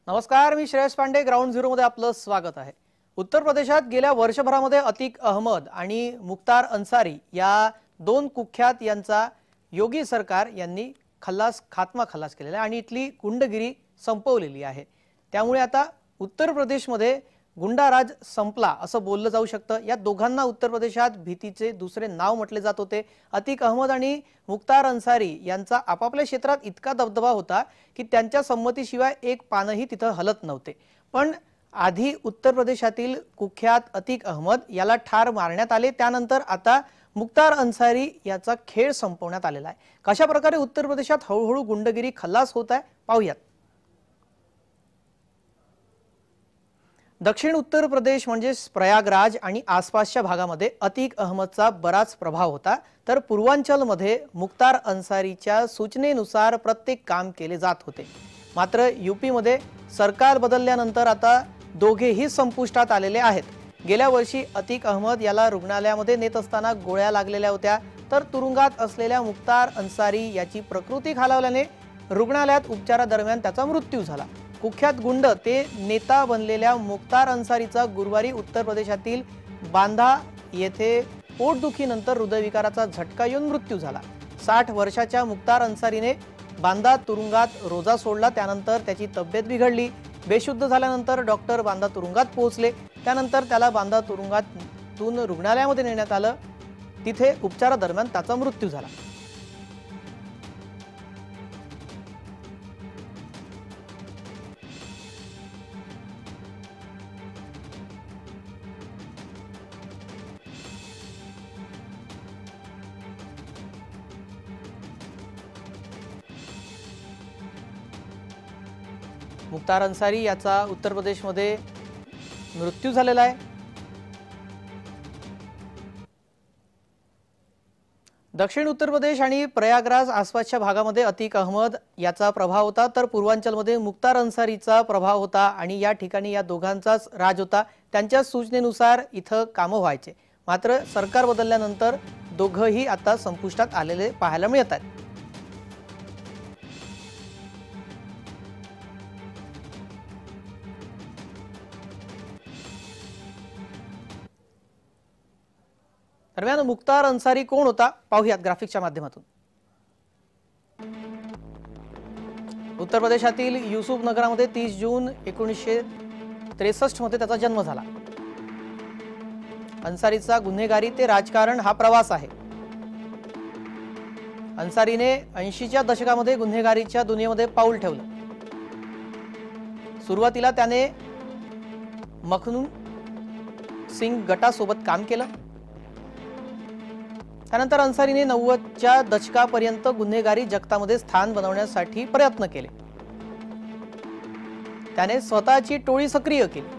नमस्कार, मी Shreyas Pande. Ground zero मध्ये आपलं स्वागत आहे. उत्तर प्रदेशात गेल्या वर्षभरामध्ये अतिक अहमद आणि मुख्तार अन्सारी या दोन कुख्यात यांचा योगी सरकार यांनी खात्मा खल्लास केलेला आहे आणि इथली गुंडगिरी संपवलेली आहे. त्यामुळे आता उत्तर प्रदेशमध्ये गुंडाराज संपला असं बोललं जाऊ शकतं. या दोघांना उत्तर प्रदेशात भीतीचे दुसरे नाव म्हटले जात होते. अतिक अहमद आणि मुख्तार अन्सारी यांचा आपापल्या क्षेत्रात इतका दबदबा होता की त्यांच्या संमतीशिवाय एक पानही तिथं हलत नव्हते. पण आधी उत्तर प्रदेशातील कुख्यात अतिक अहमद याला ठार मारण्यात आले. त्यानंतर आता मुख्तार अन्सारी याचा खेळ संपवण्यात आलेला आहे. कशा प्रकारे उत्तर प्रदेशात हळूहळू गुंडगिरी खल्लास होत आहे पाहूयात. दक्षिण उत्तर प्रदेश म्हणजे प्रयागराज आणि आसपासच्या भागामध्ये अतिक अहमदचा बराच प्रभाव होता. तर पूर्वांचलमध्ये मुख्तार अन्सारीच्या सूचनेनुसार प्रत्येक काम केले जात होते. मात्र यूपीमध्ये सरकार बदलल्यानंतर आता दोघेही संपुष्टात आलेले आहेत. गेल्या वर्षी अतिक अहमद याला रुग्णालयामध्ये नेत असताना गोळ्या लागलेल्या होत्या. तर तुरुंगात असलेल्या मुख्तार अन्सारी याची प्रकृती खालावल्याने रुग्णालयात उपचारादरम्यान त्याचा मृत्यू झाला. कुख्यात गुंड ते नेता बनलेल्या मुख्तार अन्सारीचा गुरुवारी उत्तर प्रदेशातील बांदा येथे पोटदुखीनंतर हृदयविकाराचा झटका येऊन मृत्यू झाला. 60 वर्षाच्या मुख्तार अन्सारीने बांदा तुरुंगात रोजा सोडला. त्यानंतर त्याची तब्येत बिघडली. बेशुद्ध झाल्यानंतर डॉक्टर बांदा तुरुंगात पोहोचले. त्यानंतर त्याला बांदा तुरुंगातून रुग्णालयामध्ये नेण्यात आलं. तिथे उपचारादरम्यान त्याचा मृत्यू झाला. मुख्तार अन्सारी याचा उत्तर प्रदेशमध्ये मृत्यू झालेला आहे. दक्षिण उत्तर प्रदेश आणि प्रयागराज आसपासच्या भागामध्ये अतिक अहमद याचा प्रभाव होता. तर पूर्वांचलमध्ये मुख्तार अन्सारीचा प्रभाव होता आणि या ठिकाणी या दोघांचाच राज होता. त्यांच्या सूचनेनुसार इथं कामं व्हायचे. मात्र सरकार बदलल्यानंतर दोघंही आता संपुष्टात आलेले पाहायला मिळत आहेत. दरम्यान मुख्तार अन्सारी कोण होता पाहूयात ग्राफिक्सच्या माध्यमातून. उत्तर प्रदेशातील युसुफ नगरामध्ये 30 जून 1963 मध्ये त्याचा जन्म झाला. अन्सारीचा गुन्हेगारी ते राजकारण हा प्रवास आहे. अन्सारीने 80च्या दशकामध्ये गुन्हेगारीच्या दुनियेमध्ये पाऊल ठेवलं. सुरुवातीला त्याने मखनून सिंग गटासोबत काम केलं. त्यानंतर अन्सारीने 90च्या दशकापर्यंत गुन्हेगारी जगतामध्ये स्थान बनवण्यासाठी प्रयत्न केले. त्याने स्वतःची टोळी सक्रिय केली.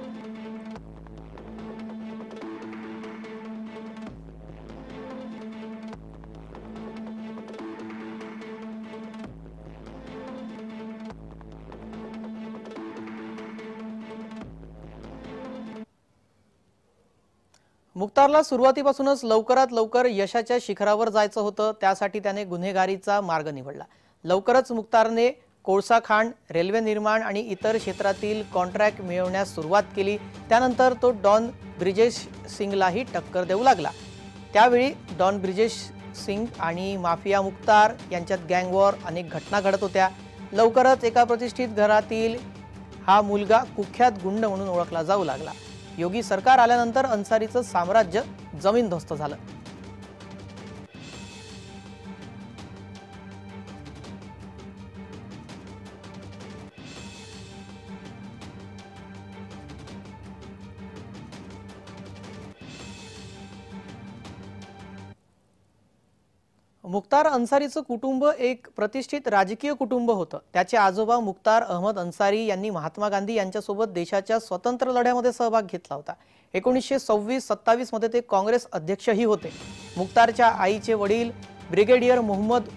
मुख्तारला सुरुवातीपासूनच लवकरात लवकर यशाच्या शिखरावर जायचं होतं. त्यासाठी त्याने गुन्हेगारीचा मार्ग निवडला. लवकरच मुख्तारने कोळसा खाण, रेल्वे निर्माण आणि इतर क्षेत्रातील कॉन्ट्रॅक्ट मिळवण्यास सुरुवात केली. त्यानंतर तो डॉन ब्रिजेश सिंगलाही टक्कर देऊ लागला. त्यावेळी डॉन ब्रिजेश सिंग आणि माफिया मुख्तार यांच्यात गँग वॉर अनेक घटना घडत होत्या. लवकरच एका प्रतिष्ठित घरातील हा मुलगा कुख्यात गुंड म्हणून ओळखला जाऊ लागला. योगी सरकार आल्यानंतर अन्सारीचं साम्राज्य जमीनदोस्त झालं. मुख्तार अन्सारीचं कुटुंब एक प्रतिष्ठित राजकीय कुटुंब होतं. त्याचे आजोबा मुख्तार अहमद अन्सारी यांनी महात्मा गांधी यांच्यासोबत देशाच्या स्वतंत्र लढ्यामध्ये सहभाग घेतला होता. 1926-27 मध्ये ते काँग्रेस अध्यक्षही होते. मुख्तारच्या आईचे वडील ब्रिगेडियर मोहम्मद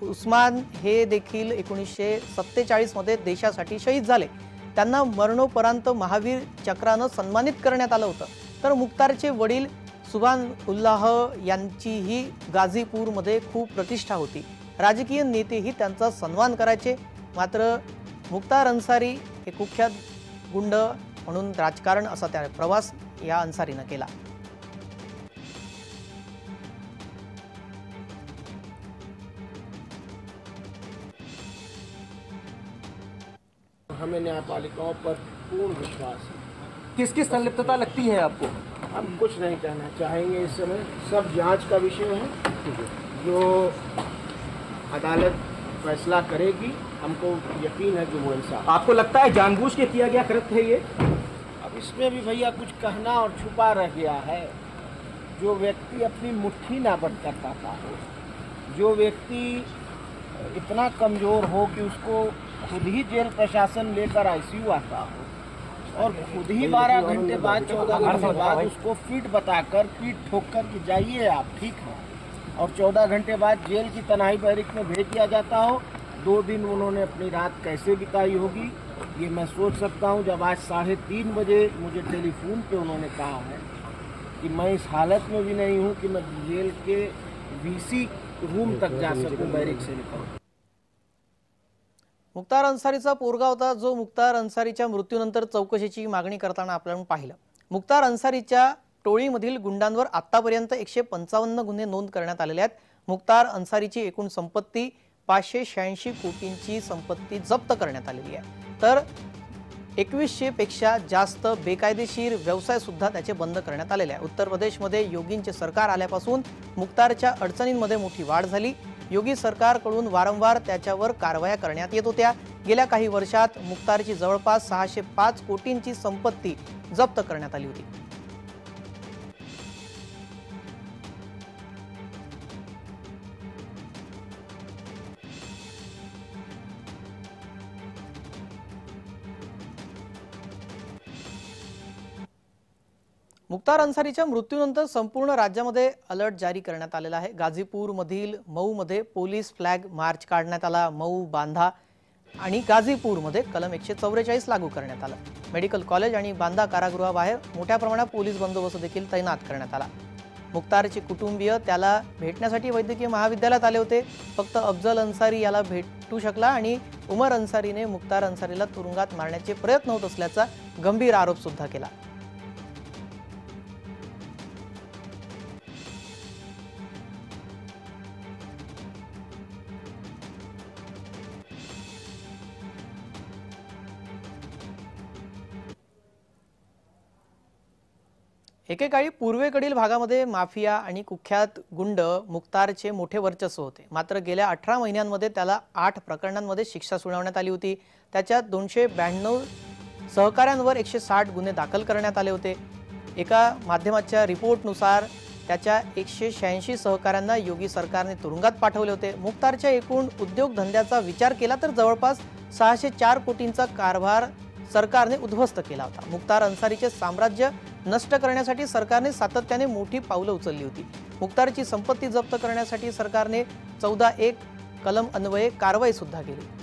उस्मान हे देखील 1947 मध्ये देशासाठी शहीद झाले. त्यांना मरणोपरांत महावीर चक्रानं सन्मानित करण्यात आलं होतं. तर मुख्तारचे वडील सुभान उल्लाह यांचीही गाझीपूरमध्ये खूप प्रतिष्ठा होती. राजकीय नेतेही त्यांचा सन्मान करायचे. मात्र मुख्तार अन्सारी हे कुख्यात गुंड म्हणून राजकारण असा त्या प्रवास या अन्सारीनं केला। हमें न्यायपालिकाओं पर पूर्ण विश्वास है। किसकी संलिप्तता लगती है आपको? हम कुछ नहीं कहना चाहेंगे इस समय, सब जांच का विषय है। जो अदालत फैसला करेगी, हमको यकीन है कि वो इंसाफ। आपको लगता है जानबूझ के किया गया कृत्य है ये? अब इसमें भी भैया कुछ कहना और छुपा रह गया है। जो व्यक्ति अपनी मुट्ठी ना बंद कर पाता हो, जो व्यक्ति इतना कमज़ोर हो कि उसको खुद ही जेल प्रशासन लेकर आईसीयू आता हो और खुद ही 12 घंटे बाद 14 घंटे बाद उसको फिट बताकर पीठ ठोक कर कि जाइए आप ठीक है, और 14 घंटे बाद जेल की तनाई बैरिक में भेज दिया जाता हो। 2 दिन उन्होंने अपनी रात कैसे बिताई होगी ये मैं सोच सकता हूँ। जब आज 3:30 बजे मुझे टेलीफोन पे उन्होंने कहा है कि मैं इस हालत में भी नहीं हूँ कि मैं जेल के वीसी रूम तक जा सकूँ, बैरिक से निकलूँ। मुख्तार अन्सारीचा पोरगा होता जो मुख्तार अन्सारीच्या मृत्यूनंतर चौकशीची मागणी करताना आपल्याला पाहिलं। मुख्तार अन्सारीच्या टोळीमधील गुंडांवर आतापर्यंत 155 गुन्हे नोंद करण्यात आलेले आहेत। मुख्तार अन्सारीची एकूण संपत्ती 586 कोटींची संपत्ती जप्त करण्यात आलेली आहे, तर 2100 पेक्षा जास्त बेकायदेशीर व्यवसाय सुद्धा त्याचे बंद करण्यात आलेले आहे। उत्तर प्रदेशमध्ये योगींचे सरकार आल्यापासून मुख्तारच्या अडचणींमध्ये मोठी वाढ झाली। योगी सरकारकडून वारंवार त्याच्यावर कारवाया करण्यात येत होत्या। गेल्या काही वर्षात मुख्तारची जवळपास 605 कोटींची संपत्ती जप्त करण्यात आली होती। मुख्तार अन्सारीच्या मृत्यूनंतर संपूर्ण राज्यामध्ये अलर्ट जारी करण्यात आलेला आहे। गाझीपूरमधील मऊमध्ये पोलीस फ्लॅग मार्च काढण्यात आला। मऊ, बांधा आणि गाझीपूरमध्ये कलम 144 लागू करण्यात आला। मेडिकल कॉलेज आणि बांधा कारागृहाबाहेर मोठ्या प्रमाणात पोलीस बंदोबस्त देखील तैनात करण्यात आला। मुख्तारचे कुटुंबीय त्याला भेटण्यासाठी वैद्यकीय महाविद्यालयात आले होते। फक्त अफजल अन्सारी याला भेटू शकला आणि उमर अन्सारीने मुख्तार अन्सारीला तुरुंगात मारण्याचे प्रयत्न होत असल्याचा गंभीर आरोप सुद्धा केला। एकेकाळी पूर्वेकडील भागामध्ये माफिया आणि कुख्यात गुंड मुख्तारचे मोठे वर्चस्व होते। मात्र गेल्या 18 महिन्यांमध्ये त्याला 8 प्रकरणांमध्ये शिक्षा सुनावण्यात आली होती। त्याच्यात 292 सहकाऱ्यांवर 160 गुन्हे दाखल करण्यात आले होते। एका माध्यमाच्या रिपोर्टनुसार त्याच्या 186 सहकाऱ्यांना योगी सरकारने तुरुंगात पाठवले होते। मुख्तारच्या एकूण उद्योगधंद्याचा विचार केला तर जवळपास 604 कोटींचा कारभार सरकारने उद्ध्वस्त केला होता। मुख्तार अन्सारीचे साम्राज्य नष्ट करण्यासाठी सरकारने सातत्याने मोठी पावले उचलली होती। मुख्तारची संपत्ती जप्त करण्यासाठी सरकारने 14(1) कलम अन्वये कारवाई सुद्धा केली।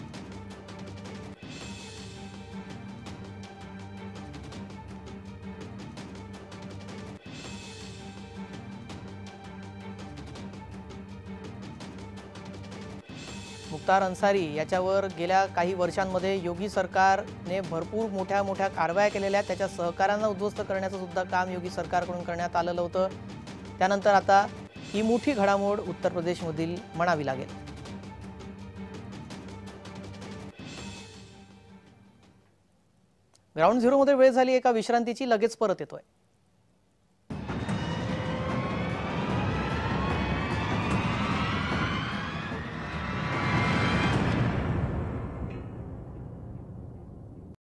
मुख्तार अन्सारी याच्यावर गेल्या काही वर्षांमध्ये योगी सरकारने भरपूर मोठ्या कारवाया केलेल्या आहेत। त्याच्या सहकाऱ्यांना उद्ध्वस्त करण्याचं सुद्धा काम योगी सरकारकडून करण्यात आलेलं होतं। त्यानंतर आता ही मोठी घडामोड उत्तर प्रदेशमधील म्हणावी लागेल। ग्राउंड झिरोमध्ये वेळ झाली एका विश्रांतीची, लगेच परत येतोय।